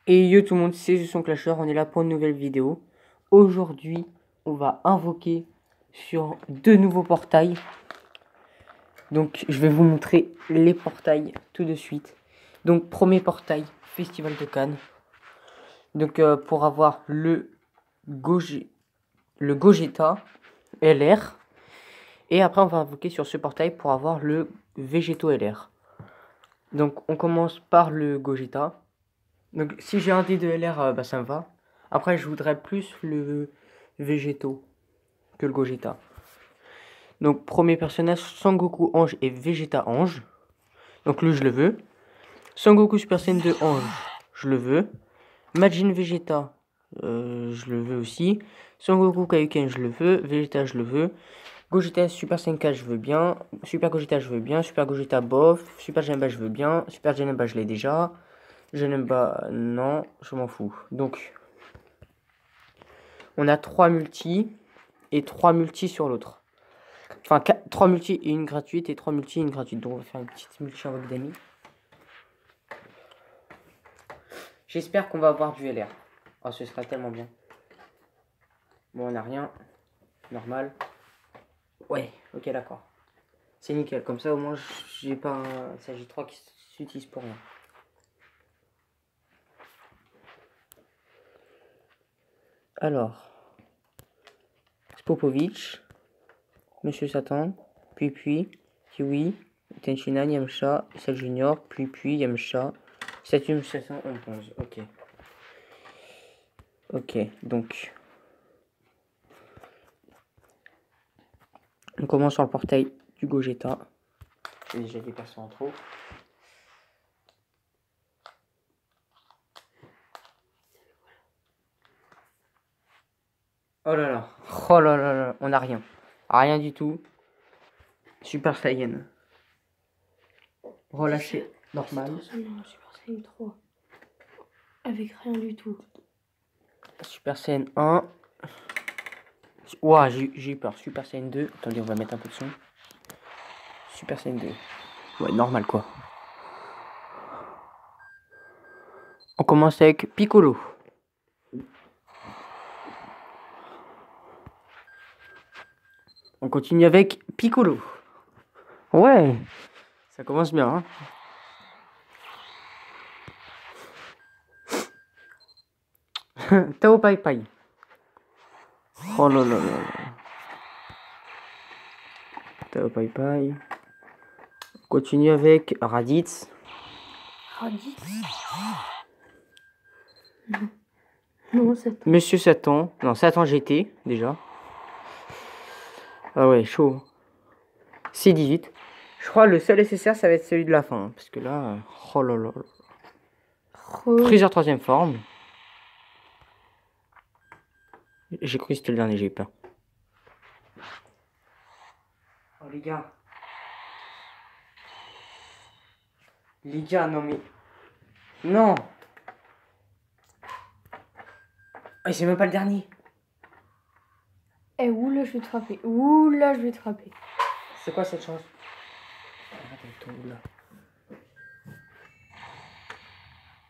Et yo tout le monde, c'est son Clasher, on est là pour une nouvelle vidéo. Aujourd'hui, on va invoquer sur deux nouveaux portails. Donc je vais vous montrer les portails tout de suite. Donc premier portail, Festival de Cannes. Donc pour avoir le Gogeta LR. Et après on va invoquer sur ce portail pour avoir le Végéto LR. Donc on commence par le Gogeta. Donc si j'ai un dé de LR, bah ça me va. Après je voudrais plus le Végéto que le Gogeta. Donc premier personnage, Sangoku Ange et Vegeta Ange. Donc lui je le veux. Sangoku Super Saiyan 2 Ange, je le veux. Majin Vegeta, je le veux aussi. Sangoku Kaioken, je le veux. Vegeta, je le veux. Gogeta Super Saiyan 4, je veux bien. Super Gogeta, je veux bien. Super Gogeta, bof. Super Janemba, je veux bien. Super Janemba, je l'ai déjà. Janemba, non, je m'en fous. Donc, on a 3 multis et 3 multis sur l'autre. Enfin, 3 multis et une gratuite et 3 multis et une gratuite. Donc, on va faire une petite multi avec d'amis. J'espère qu'on va avoir du LR. Oh, ce sera tellement bien. Bon, on n'a rien. Normal. Ouais, ok, d'accord. C'est nickel. Comme ça, au moins, j'ai pas un Sagi3 qui s'utilise pour rien. Alors, Spopovich, Monsieur Satan, puis, Kiwi, Tenchinan, Yamcha, Cell Junior, puis, Yamcha, Saturn 711. Ok. Ok, donc. On commence sur le portail du Gogeta. J'ai déjà des persos en trop. Oh là là. Oh là là là. On n'a rien. Rien du tout. Super Saiyan. Relâché. Normal. Super Saiyan 3. Avec rien du tout. Super Saiyan 1. Ouah, j'ai eu peur. Super Saiyan 2. Attendez, on va mettre un peu de son. Super Saiyan 2. Ouais, normal quoi. On commence avec Piccolo. On continue avec Piccolo. Ouais, ça commence bien. Hein. Tao Pai Pai. Oh là là là là. Tao Pai Pai. On continue avec Raditz. Raditz. Non, Satan. Monsieur Satan. Non, Satan GT, déjà. Ah ouais, chaud. C18. Je crois le seul SSR, ça va être celui de la fin. Hein, parce que là... Oh là là. Freezer 3ème forme. J'ai cru que c'était le dernier, j'ai eu peur. Oh les gars. Les gars, non mais... Non. Oh, c'est même pas le dernier. Eh, oula, je vais te frapper. Oula, je vais te frapper. C'est quoi cette chance? Arrête avec ton oula.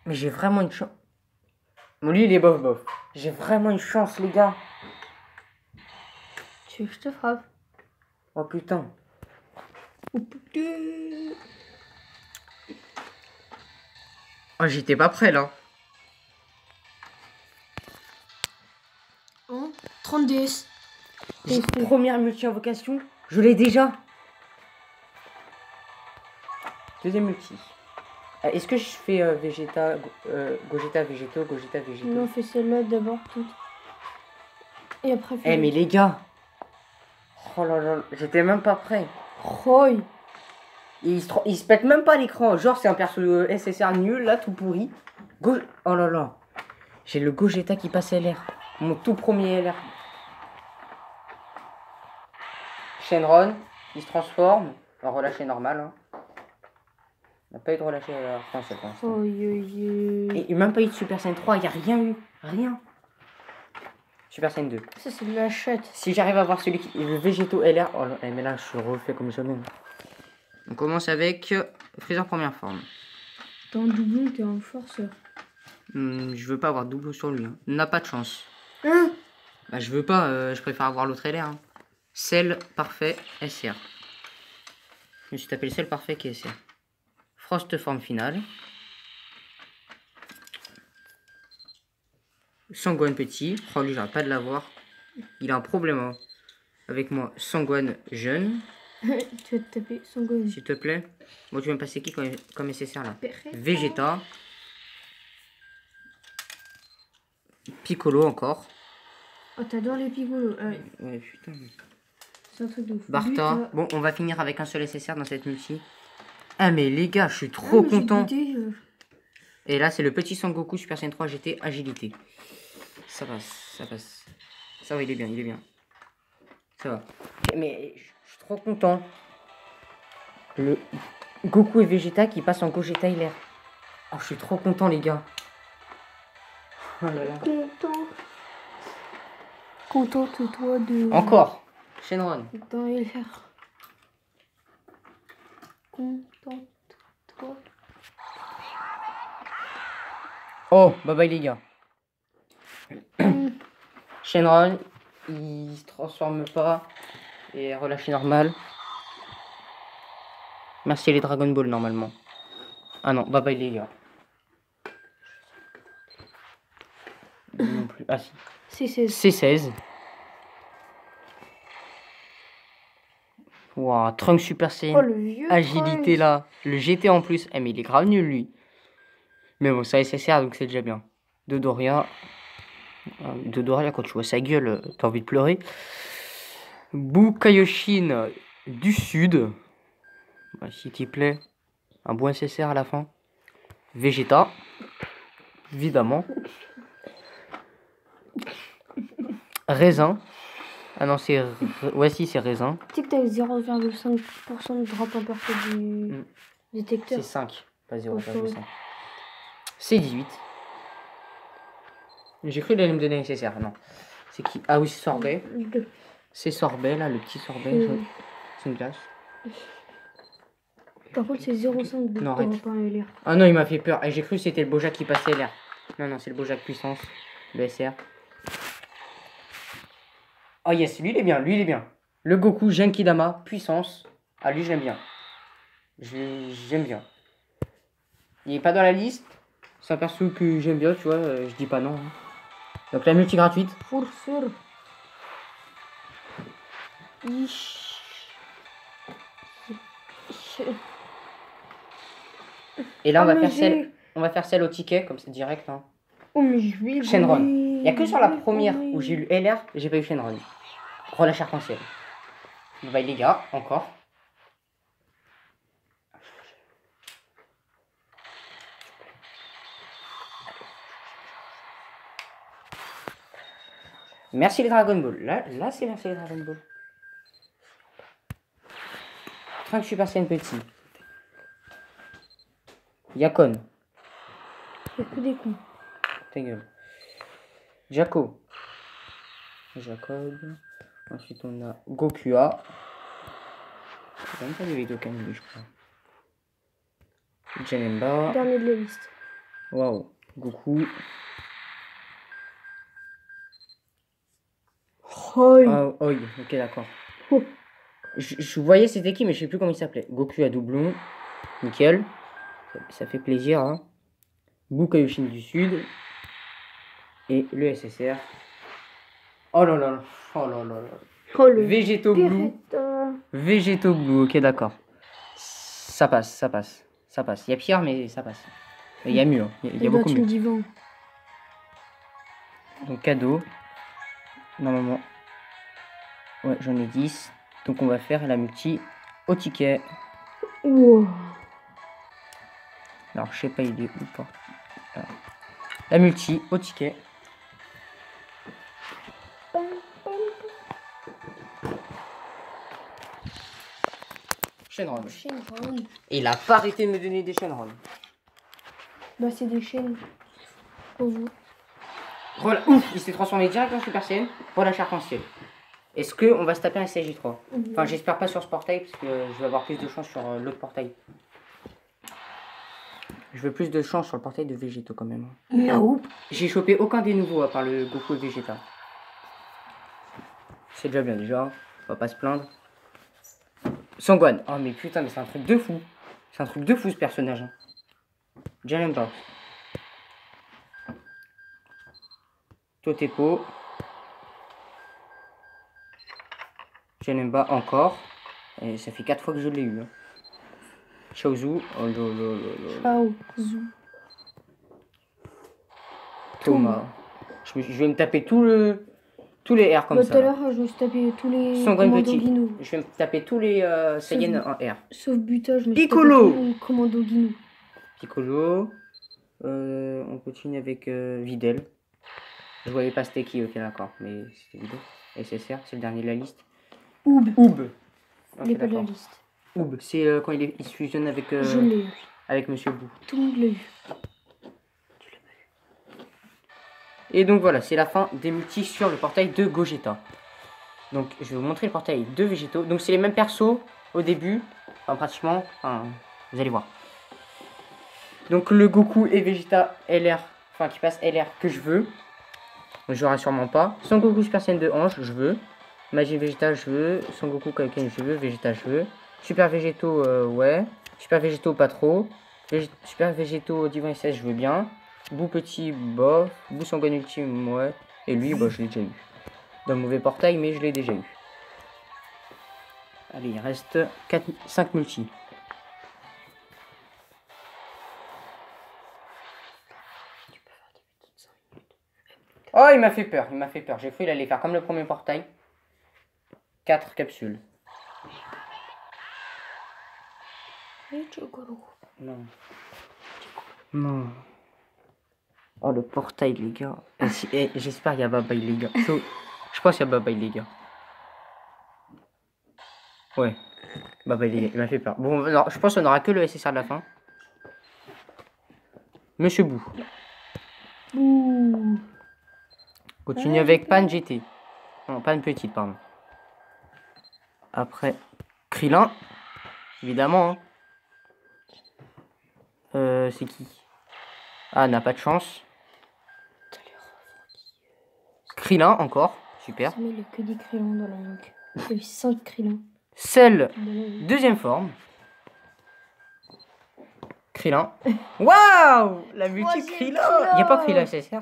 Mais j'ai vraiment une chance. Bon, lui, il est bof bof. J'ai vraiment une chance, les gars. Tu veux que je te frappe? Oh putain. Oh putain. Oh, j'étais pas prêt là. Hein? 30 DS. Première multi-invocation, je l'ai déjà. Deuxième multi. Est-ce que je fais Vegeta, Gogeta, Végéto, Gogeta, Végéto? Non, fais celle-là d'abord toute. Et après, fais. Eh mais les gars. Oh là là, j'étais même pas prêt. Roy. Il se pète même pas l'écran. Genre c'est un perso SSR nul là, tout pourri. Oh là là. J'ai le Gogeta qui passe LR. Mon tout premier LR. Shenron, il se transforme en relâché normal. Hein. On n'a pas eu de relâché à la fin cette fois. Oh, Et même pas eu de Super Saiyan 3, il n'y a rien eu. Rien. Super Saiyan 2. Ça, c'est de la chatte. Si j'arrive à voir celui qui. Le Végéto LR. Oh là, mais là, je refais comme jamais. On commence avec Freezer première forme. T'es en doublon, t'es en forceur. Je veux pas avoir double sur lui. Hein. N'a pas de chance. Hein? Bah, je veux pas, je préfère avoir l'autre LR. Hein. Sel parfait SR. Je me suis tapé le sel parfait qui est SR. Frost forme finale. Sangwan petit. Oh lui j'arrête pas de l'avoir. Il a un problème hein. Avec moi. Sangwan jeune. Tu vas te taper son gomme. S'il te plaît. Bon tu vas me passer qui comme SSR là? Vegeta. Vegeta. Piccolo encore. Oh, t'adores les pigolos. Ah ouais. Ouais putain. C'est un truc de fou. Barta. Lui, Bon on va finir avec un seul SSR dans cette multi. Ah mais les gars je suis trop mais j'ai content. goûté, Et là c'est le petit Sangoku Super Saiyan 3 GT agilité. Ça passe, ça passe. Ça va il est bien, il est bien. Ça va. Mais je suis trop content. Le Goku et Vegeta qui passent en Gogeta LR. Oh, je suis trop content, les gars. Oh là là. Content. Contente-toi de... Encore. Shenron. Dans LR. Contente-toi. Oh, bye bye, les gars. Shenron, il se transforme pas. Et est relâché normal. Merci les Dragon Ball, normalement. Ah non, bye bye, les gars. Non plus. Ah si. C16. Wow, Trunks Super Saiyan. Oh, le vieux Agilité Trunks. là. Le GT en plus. Eh mais il est grave nul lui. Mais bon, ça SSR donc c'est déjà bien. De Doria. De Doria, quand tu vois sa gueule, t'as envie de pleurer. Bou Kaioshin du Sud. Bah, s'il te plaît. Un bon SSR à la fin. Vegeta. Évidemment. Raisin. Ah non, c'est... Ouais, si, c'est raisin. Tu sais que t'as 0,5% de drop imparfait du détecteur. C'est 5, pas 0,5. Bonjour. C'est 18. J'ai cru qu'il allait me donner nécessaire, non. C'est qui? Ah oui, c'est Sorbet. C'est Sorbet, là, le petit Sorbet. C'est une glace. Par contre, c'est 0,5 de Non, arrête. drop en LR. Ah non, il m'a fait peur. Et j'ai cru que c'était le Bojack qui passait LR. Non, non, c'est le Bojack puissance. Le SR. Oh yes, lui il est bien, lui il est bien. Le Goku Genkidama, puissance. Ah lui je l'aime bien. J'aime bien. Il est pas dans la liste. C'est un perso que j'aime bien, tu vois, je dis pas non. Hein. Donc la multi gratuite. Pour sûr. Ish. Et là on va mais faire celle. On va faire celle au ticket, comme c'est direct. Hein. Oh mais je vais Shenron. voler. Il n'y a que sur la première où j'ai eu LR, j'ai pas eu Shenron. Relâche arc-en-ciel. Bye les gars, encore. Merci les Dragon Ball. Là c'est merci les Dragon Ball. Trunks Super Saiyan petit. Yakon. Il y a que des cons. Ta gueule. Jaco. Jacob. Ensuite on a Gokua. C'est même pas des Dokkan lui je crois. Janemba. Dernier de la liste. Waouh. Goku. Oh, Ah, oi, ok d'accord. Je voyais c'était qui mais je sais plus comment il s'appelait. Goku à doublon. Nickel. Ça fait plaisir hein. Bou Kaioshin du Sud. Et le SSR. Oh là là. Oh là là là. oh le Végéto Blue. Végéto Blue, ok d'accord. Ça passe, ça passe. Ça passe. Il y a pire mais ça passe. Il y a mieux. Hein. Il y a beaucoup mieux. Divan. Donc cadeau. Normalement. Ouais, j'en ai 10. Donc on va faire la multi au ticket. Wow. Alors je sais pas il est où pas. Alors, la multi au ticket. Shenron. Shenron. Et il a pas arrêté de me donner des Shenron. Bah c'est des chaînes. Pour vous. Voilà. Ouf, il s'est transformé direct en Super Saiyan. Relâche arc-en-ciel. Est-ce qu'on va se taper un SJ3? Enfin, j'espère pas sur ce portail parce que je vais avoir plus de chance sur l'autre portail. Je veux plus de chance sur le portail de végétaux quand même. Miaou. J'ai chopé aucun des nouveaux à part le Goku et Vegeta. C'est déjà bien déjà. On va pas se plaindre. Sangwan. Oh mais putain, mais c'est un truc de fou. C'est un truc de fou ce personnage. Hein. J'aime pas. Totepo. Je n'aime pas encore. Et ça fait 4 fois que je l'ai eu. Hein. Chaozu. Oh lolo. Chaozu. Thomas. Je vais me taper tous les R comme ça. Tout à l'heure, je me suis tapé tous les Sangwan commandos petit. Guinou. Je vais me taper tous les Saiyans en R. Sauf butage, je me suis Piccolo. tapé tous les commandos Guinou. Piccolo. On continue avec Videl. Je voyais pas c'était qui, ok d'accord. Mais c'était Videl. SSR, c'est le dernier de la liste. Oub. Oub. Il est pas de la liste. Oub, c'est quand il se fusionne avec, Je l'ai eu. avec Monsieur Bou. Tout le monde l'a eu. Et donc voilà, c'est la fin des multis sur le portail de Gogeta. Donc je vais vous montrer le portail de végétaux. Donc c'est les mêmes persos au début, enfin pratiquement, enfin, vous allez voir. Donc le Goku et Vegeta LR, enfin qui passe LR que je veux. Je l'aurai sûrement pas. Son Goku Super Saiyan de Ange, je veux. Magie Vegeta, je veux. Son Goku Kaioken, je veux. Vegeta, je veux. Super Végétaux, ouais. Super Végétaux, pas trop. Super Végétaux Divin SS, je veux bien. Bou petit, bof. Bou Sangon Ultime, ouais. Et lui, bah, je l'ai déjà eu. Dans le mauvais portail, mais je l'ai déjà eu. Allez, il reste 5 multis. Oh, il m'a fait peur, il m'a fait peur. J'ai cru qu'il allait faire comme le premier portail. 4 capsules. Non. Non. Oh, le portail, les gars. J'espère qu'il y a Babaï, les gars. Je pense qu'il y a Babaï, les gars. Ouais. Babaï, les gars, il m'a fait peur. Bon, non, je pense qu'on n'aura que le SSR de la fin. Monsieur Bou. Ouh. Continue avec Pan GT. Non, Pan Petite, pardon. Après, Krillin. Évidemment. Hein. C'est qui? Ah, n'a pas de chance. Krillin encore. Super. Mais il a que des crayons dans la nuque. Il y a eu 5 crayons. Celle, deuxième forme. Krillin. Waouh! La multi Krillin! Il n'y a pas Krillin SSR?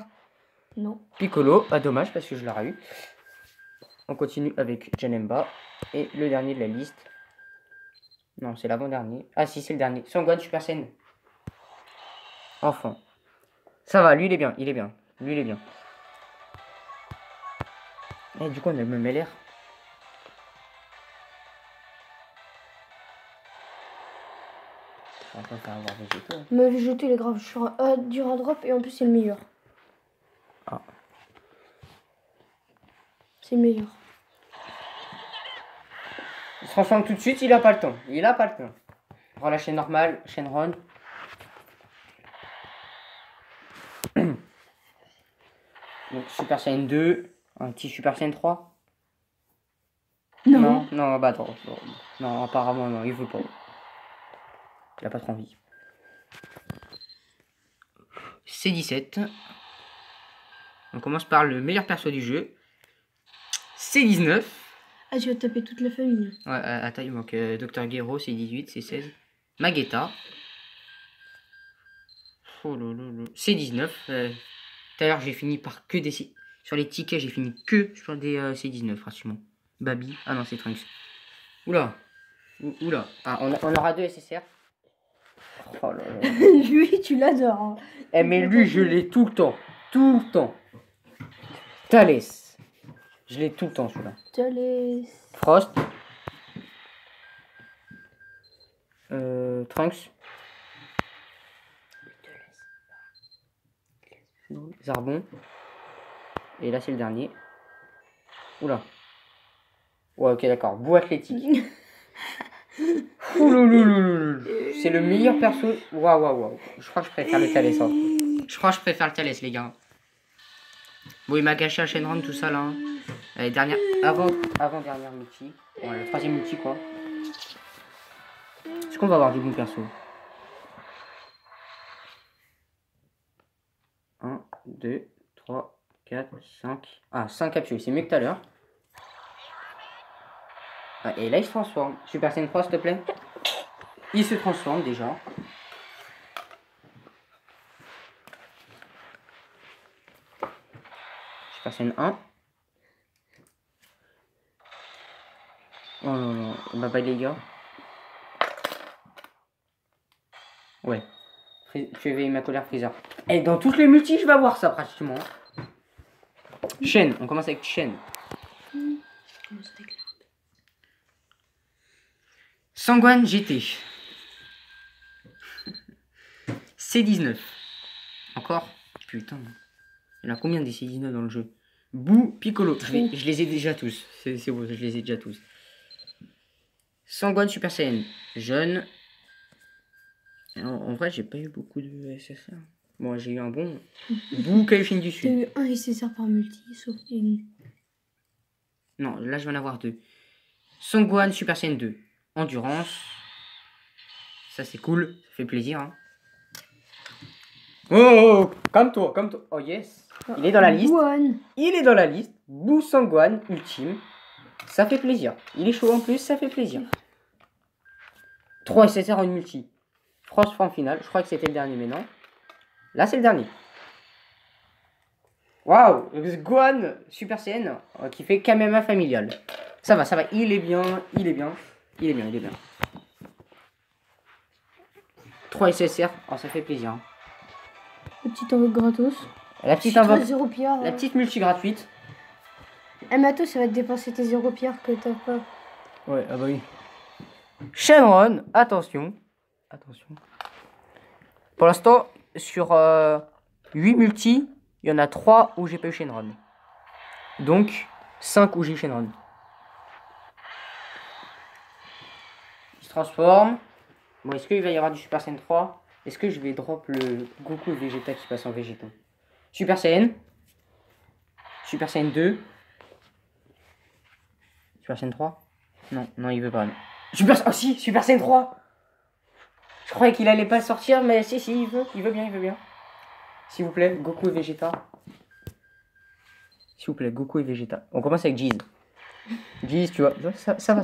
Non. Piccolo. Ah, dommage parce que je l'aurais eu. On continue avec Janemba. Et le dernier de la liste. Non, c'est l'avant-dernier. Ah, si, c'est le dernier. Sangwan Super Saiyan. Enfant. Ça va, lui il est bien, il est bien. Lui il est bien. Et du coup, on a le même LR. On va faire avoir végétaux. Mais le jeté, il est grave. Je suis dur à drop et en plus, c'est le meilleur. Ah. C'est le meilleur. Il se transforme tout de suite, il a pas le temps. Il a pas le temps. Prends la chaîne normale, chaîne Ron. Donc Super Saiyan 2, un petit Super Saiyan 3. Non. Non, bah attends. Non, apparemment non, il veut pas. Il a pas trop envie. C17. On commence par le meilleur perso du jeu. C19. Ah, tu vas taper toute la famille. Ouais, attends, il manque Dr. Gero, C18, C16. Magetta. Oh lolo. C19. Tout à l'heure, j'ai fini par que des C. Sur les tickets, j'ai fini que sur des C19, pratiquement. Babi. Ah non, c'est Trunks. Oula. Oula. Ah, on aura 2 SSR. Oh là là. Lui, tu l'adores. Hein. Eh, mais lui, je l'ai tout le temps. Tout le temps. Thalès. Je l'ai tout le temps, celui-là. Thalès. Frost. Trunks. Zarbon. Et là, c'est le dernier. Oula. Ouais, ok, d'accord. Bou athlétique. C'est le meilleur perso. Waouh. Je crois que je préfère le Thalès. Hein. Je crois que je préfère le Thalès, les gars. Bon, il m'a gâché la Shenron, tout ça, là. Hein. Allez, dernière... Avant-dernière multi. Ouais, la troisième multi, quoi. Est-ce qu'on va avoir du bon perso? 1, 2, 3, 4, 5. Ah, 5 capsules, c'est mieux que tout à l'heure. Ah, et là, il se transforme. Super Saiyan 3, s'il te plaît. Il se transforme déjà. Super Saiyan 1. Oh non, non. Bye bye, les gars. Ouais. Tu éveilles ma colère, Freezer. Et dans toutes les multis, je vais avoir ça pratiquement. Chaîne, on commence avec chaîne. Sangwan GT. C19. Encore? Putain. Il y en a combien des C19 dans le jeu? Boo, Piccolo. Je les ai déjà tous. C'est beau, je les ai déjà tous. Sangwan Super Saiyan. Jeune. En vrai, j'ai pas eu beaucoup de SSR. Bon, j'ai eu un bon. Boo, Kaioshin du Sud. T'as eu un SSR par multi, sauf une. Non, là, je vais en avoir 2. Sangwan Super Saiyan 2. Endurance. Ça, c'est cool. Ça fait plaisir. Hein. Oh, comme toi, comme toi. Oh yes. Il est dans la liste. Gohan. Il est dans la liste. Boo Sangwan ultime. Ça fait plaisir. Il est chaud en plus, ça fait plaisir. 3 SSR en multi. France en finale. Je crois que c'était le dernier, mais non. Là, c'est le dernier. Waouh, Gohan Super Saiyan qui fait Kamema familial. Ça va, ça va. Il est bien, il est bien. Il est bien, il est bien. 3 SSR. Oh, ça fait plaisir. Hein. Le petit envoi gratos. La petite invoque. La petite multi gratuite. Eh, Matos, ça va te dépenser tes 0 pierres que t'as pas. Ouais, ah bah oui. Shenron, attention. Attention. Pour l'instant, sur 8 multi, il y en a 3 où j'ai pas eu Shenron. Donc, 5 où j'ai eu Shenron. Il se transforme. Bon, est-ce qu'il va y avoir du Super Saiyan 3? Est-ce que je vais drop le Goku Vegeta qui passe en Végétaux? Super Saiyan. Super Saiyan 2. Super Saiyan 3. Non, non, il veut pas. Non. Ah si, Super Saiyan 3. Je croyais qu'il allait pas sortir, mais si, il veut bien, il veut bien. S'il vous plaît, Goku et Vegeta. S'il vous plaît, Goku et Vegeta. On commence avec Jeez. Jeez, tu vois, ça va, ça va.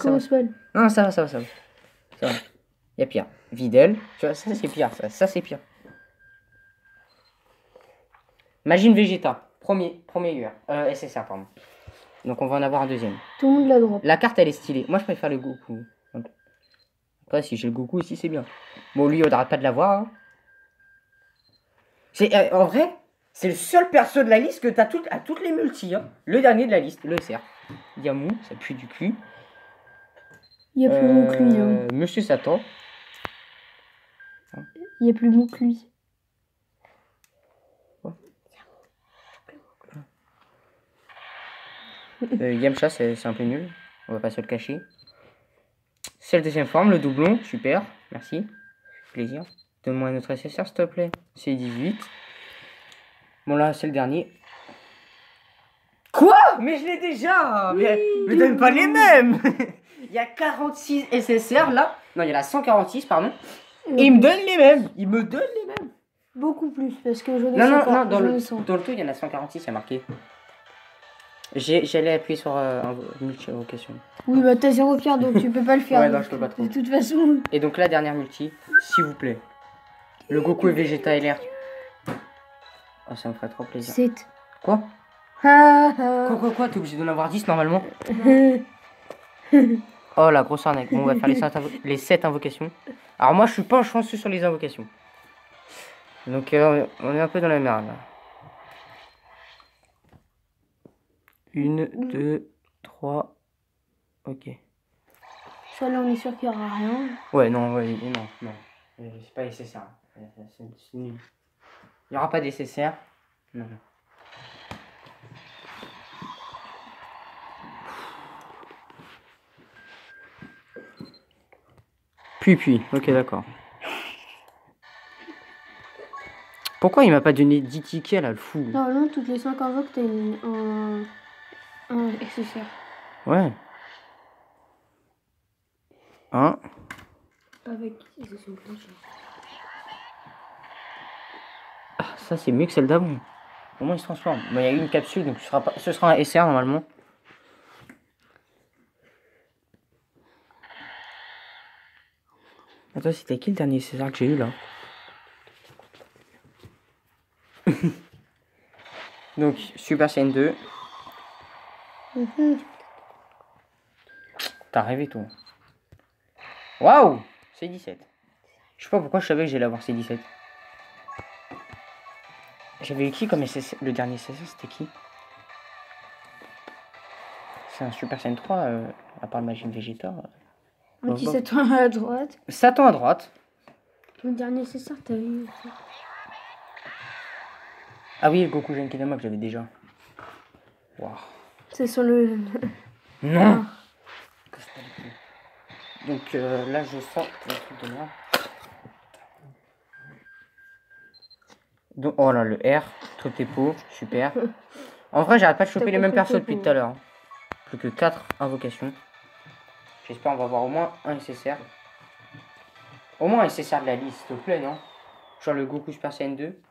Non, ça va. Ça va. Il y a pire. Videl, tu vois, ça c'est pire, ça c'est pire. Imagine Vegeta, premier UR, SSR, pardon. Donc on va en avoir un deuxième. Tout le monde la drop. La carte elle est stylée. Moi je préfère le Goku. Après si j'ai le Goku ici c'est bien. Bon lui on n'arrête pas de l'avoir. Hein. C'est en vrai c'est le seul perso de la liste que t'as à toutes les multis. Hein. Le dernier de la liste, le SR. Yamu, ça pue du cul. Il y a plus mou que lui. Hein. Monsieur Satan. Il y a plus mou que lui. Yamcha c'est un peu nul. On va pas se le cacher. C'est la deuxième forme, le doublon, super, merci. Plaisir. Donne-moi un autre SSR s'il te plaît. C'est 18. Bon là c'est le dernier. Quoi? Mais je l'ai déjà. Oui, mais donne pas les mêmes. Il y a 46 SSR là. Non, il y en a 146 pardon. Et il me donne les mêmes. Il me donne les mêmes. Beaucoup plus parce que j'en ai Non, dans le tout il y en a 146, il y a marqué. J'allais appuyer sur multi-invocation. Oui, bah t'as 0 pierre donc tu peux pas le faire. Ouais, non, je peux pas trop. De toute façon. Et donc la dernière multi, s'il vous plaît. Le Goku et Vegeta LR. Oh, ça me ferait trop plaisir. 7. Quoi? Quoi? T'es obligé d'en avoir 10 normalement? Oh la grosse arnaque. Bon, on va faire les 7 invocations. Alors moi je suis pas chanceux sur les invocations. Donc on est un peu dans la merde là. 1, 2, 3. Ok. Ça là on est sûr qu'il y aura rien. Ouais, non. C'est pas nécessaire. C'est nul. Il n'y aura pas nécessaire. Non. Puis. Ok, d'accord. Pourquoi il m'a pas donné 10 tickets là, le fou? Normalement, toutes les 5 invoques, t'as un SSR. Ouais. 1. Avec. Ils se sont planchés. Ah, Ça, c'est mieux que celle d'avant. Au moins, il se transforme. Mais il y a eu une capsule, donc ce sera un SR normalement. Attends, c'était qui le dernier César que j'ai eu là? Donc, Super Saiyan 2. T'as rêvé, toi. Waouh! C'est 17. Je sais pas pourquoi je savais que j'allais avoir C17. J'avais eu qui comme le dernier César, c'était qui? C'est un Super Saiyan 3, à part le Majin Vegeta. Un petit Satan à droite. Satan à droite. Le dernier, c'est ça, t'as eu. Ah oui, le Goku Genkidama que j'avais déjà. Waouh. C'est sur le. Non! Donc là, je sors le truc de moi. Donc, oh là, le R, Totepo, super. En vrai, j'arrête pas de choper les mêmes persos depuis tout à l'heure. Plus que 4 invocations. J'espère on va avoir au moins un SSR. Au moins un SSR de la liste, s'il te plaît, non? Genre le Goku Super Saiyan 2.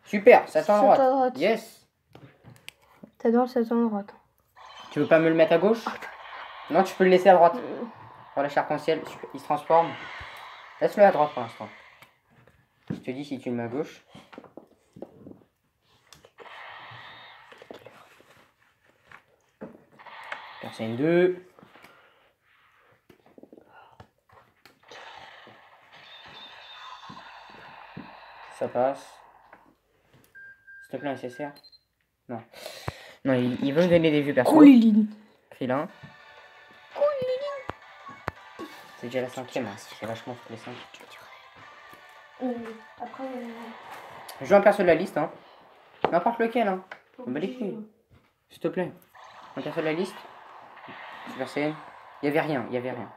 Super, Satan à droite. Yes. T'adores Satan à droite. Tu veux pas me le mettre à gauche? Non, tu peux le laisser à droite. Voilà, l'arc-en-ciel, il se transforme. Laisse-le à droite pour l'instant. Je te dis si tu le mets à gauche. Super 2. Ça passe. S'il te plaît, un SSR. Non. Non, il veut me donner des vieux persos. Krillin. C'est déjà la 5ème, hein. C'est vachement sur les 5. Après. Je veux un perso de la liste, hein. N'importe lequel, hein. On bat les couilles. S'il te plaît. Un perso de la liste. Super Saiyan. Il y avait rien.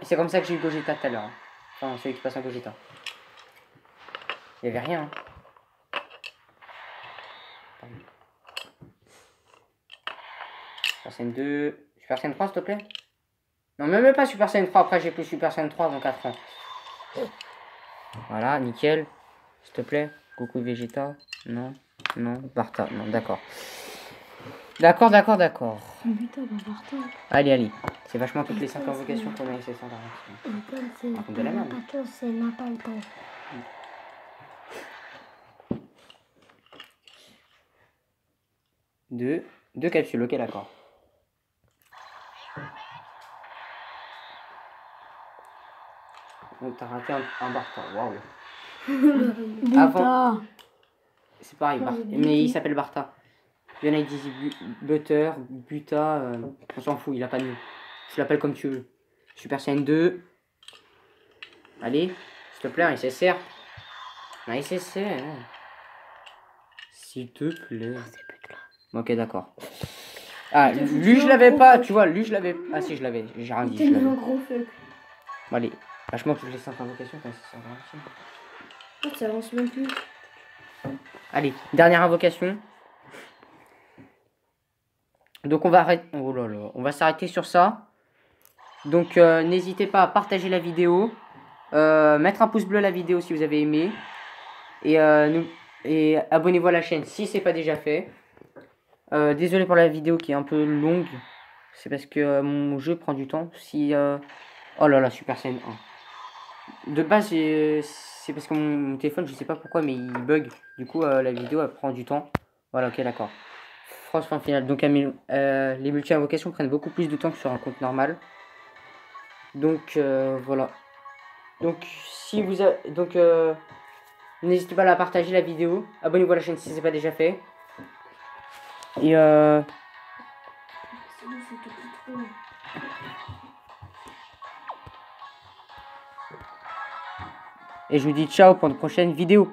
C'est comme ça que j'ai eu Gogeta tout à l'heure. Hein. Enfin, celui qui passe en Gogeta. Il y avait rien. Hein. Super Saiyan 2. Super Saiyan 3, s'il te plaît. Non, même pas Super Saiyan 3. Après, j'ai plus Super Saiyan 3 avant 4 ans. Voilà, nickel. S'il te plaît. Goku Vegeta. Non. Non. Barta. Non, d'accord. D'accord. Allez. C'est vachement toutes les 5 invocations qu'on a essayé sans arrêter. De la merde. Deux capsules, ok, d'accord. Donc t'as raté un Barta, waouh. Avant, c'est pareil, mais il s'appelle Barta. Il y en a qui disent Butter, Buta, on s'en fout, il a pas de nom. Tu l'appelles comme tu veux. Super Saiyan 2. Allez, s'il te plaît, un SSR. Un SSR. S'il te plaît. Ok, d'accord. Ah, lui je l'avais pas, tu vois, lui je l'avais. Ah si, je l'avais, j'ai rien dit. Bon, allez, vachement toutes les 5 invocations, quand ça avance. Ça avance même plus. Allez, dernière invocation. Donc on va arrêter. Oh là là, on va s'arrêter sur ça. Donc n'hésitez pas à partager la vidéo, mettre un pouce bleu à la vidéo si vous avez aimé, et abonnez-vous à la chaîne si c'est pas déjà fait. Désolé pour la vidéo qui est un peu longue, c'est parce que mon jeu prend du temps. Oh là là, Super Saiyan 1. De base c'est parce que mon téléphone, je sais pas pourquoi, mais il bug. Du coup la vidéo elle prend du temps. Voilà, ok, d'accord. France fin finale. Donc les multi-invocations prennent beaucoup plus de temps que sur un compte normal. Donc voilà. Donc si vous n'hésitez pas à la partager la vidéo. Abonnez-vous à la chaîne si ce n'est pas déjà fait. Et je vous dis ciao pour une prochaine vidéo.